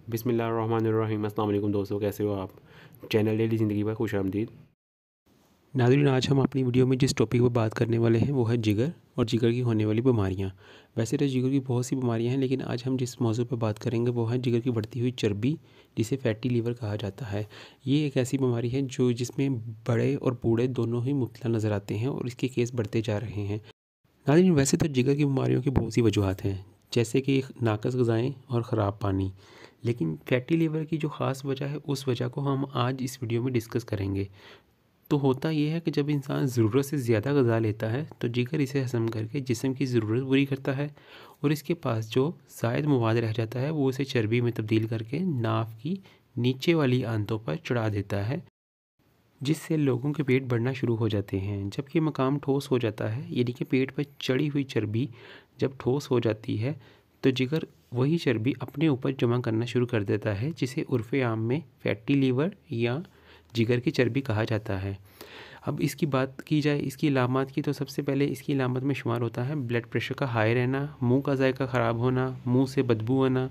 बिस्मिल्लाहिर्रहमानिर्रहीम। अस्सलाम वालेकुम दोस्तों, कैसे हो आप? चैनल डेली ज़िंदगी पर खुश आमदीद। नाज़रीन, आज हम अपनी वीडियो में जिस टॉपिक पर बात करने वाले हैं वो है जिगर और जिगर की होने वाली बीमारियां। वैसे तो जिगर की बहुत सी बीमारियां हैं, लेकिन आज हम जिस मौजू पर बात करेंगे वो है जिगर की बढ़ती हुई चर्बी, जिसे फैटी लीवर कहा जाता है। ये एक ऐसी बीमारी है जिसमें बड़े और बूढ़े दोनों ही मुब्तला नज़र आते हैं और इसके केस बढ़ते जा रहे हैं। नाज़रीन, वैसे तो जिगर की बीमारियों की बहुत सी वजूहत हैं, जैसे कि नाकस ग़िज़ाएँ और ख़राब पानी, लेकिन फैटी लीवर की जो ख़ास वजह है उस वजह को हम आज इस वीडियो में डिस्कस करेंगे। तो होता ये है कि जब इंसान ज़रूरत से ज़्यादा ग़िज़ा लेता है तो जिगर इसे हज़म करके जिस्म की ज़रूरत पूरी करता है और इसके पास जो ज़ायद मवाद रह जाता है वो उसे चर्बी में तब्दील करके नाफ़ की नीचे वाली आंतों पर चढ़ा देता है, जिससे लोगों के पेट बढ़ना शुरू हो जाते हैं। जब ये मकाम ठोस हो जाता है, यानी कि पेट पर चढ़ी हुई चर्बी जब ठोस हो जाती है तो जिगर वही चर्बी अपने ऊपर जमा करना शुरू कर देता है, जिसे उर्फ़ आम में फैटी लीवर या जिगर की चर्बी कहा जाता है। अब इसकी बात की जाए इसकी अलामात की, तो सबसे पहले इसकी अलामत में शुमार होता है ब्लड प्रेशर का हाई रहना, मुंह का जायका ख़राब होना, मुंह से बदबू आना,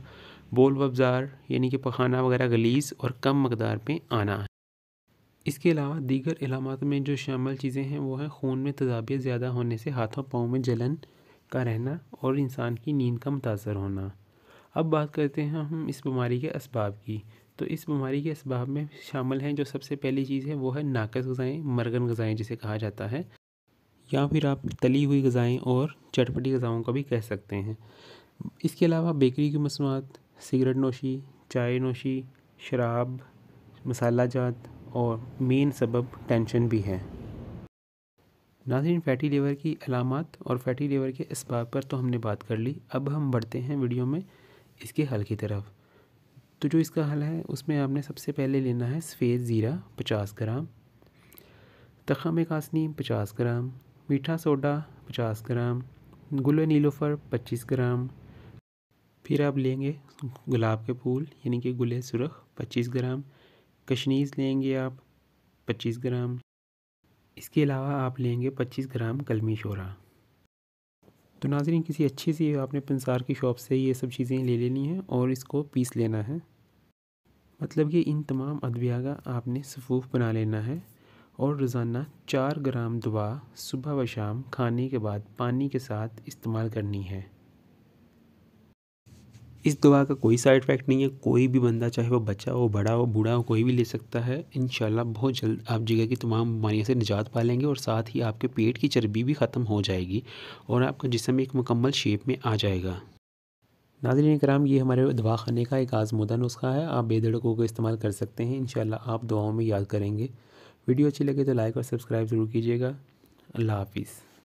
बोल वब्ज़ार यानी कि पखाना वगैरह गलीज़ और कम मकदार में आना। इसके अलावा दीगर अलामात में जो शामिल चीज़ें हैं वो हैं खून में तेज़ाबियत ज़्यादा होने से हाथों पाँव में जलन का रहना और इंसान की नींद का मुतासर होना। अब बात करते हैं हम इस बीमारी के असबाब की। तो इस बीमारी के असबाब में शामिल हैं, जो सबसे पहली चीज़ है वो है नाकस ग़िज़ाएँ, मरगन ग़िज़ाएँ जिसे कहा जाता है, या फिर आप तली हुई ग़िज़ाएँ और चटपटी ग़िज़ाओं का भी कह सकते हैं। इसके अलावा बेकरी की मसनूआत, सिगरेट नोशी, चाय नोशी, शराब, मसाला जात और मेन सबब टेंशन भी है। नाज़रीन, फ़ैटी लीवर की अलामात और फ़ैटी लीवर के असबाब पर तो हमने बात कर ली। अब हम बढ़ते हैं वीडियो में इसके हल की तरफ। तो जो इसका हल है उसमें आपने सबसे पहले लेना है सफ़ेद ज़ीरा 50 ग्राम, तख़म कासनी 50 ग्राम, मीठा सोडा 50 ग्राम, गुल नीलोफ़र 25 ग्राम, फिर आप लेंगे गुलाब के फूल यानी कि गुल सुरख 25 ग्राम, कशनीज़ लेंगे आप 25 ग्राम। इसके अलावा आप लेंगे 25 ग्राम कलमी शोरा। तो नाज़रीन, किसी अच्छी सी आपने पंसार की शॉप से ये सब चीज़ें ले लेनी हैं और इसको पीस लेना है। मतलब कि इन तमाम अद्विया का आपने सफ़ूफ़ बना लेना है और रोज़ाना 4 ग्राम दवा सुबह व शाम खाने के बाद पानी के साथ इस्तेमाल करनी है। इस दवा का कोई साइड इफ़ेक्ट नहीं है, कोई भी बंदा, चाहे वो बच्चा हो, बड़ा हो, बूढ़ा हो, कोई भी ले सकता है। इंशाल्लाह बहुत जल्द आप जिगर की तमाम बीमारियों से निजात पा लेंगे और साथ ही आपके पेट की चर्बी भी ख़त्म हो जाएगी और आपका जिस्म एक मुकम्मल शेप में आ जाएगा। नाज़रीन कराम, ये हमारे दवा खाने का एक आज़मूदा नुस्खा है, आप बेधड़क होकर इस्तेमाल कर सकते हैं। इंशाल्लाह आप दुआओं में याद करेंगे। वीडियो अच्छी लगे तो लाइक और सब्सक्राइब ज़रूर कीजिएगा। अल्लाह हाफ़िज़।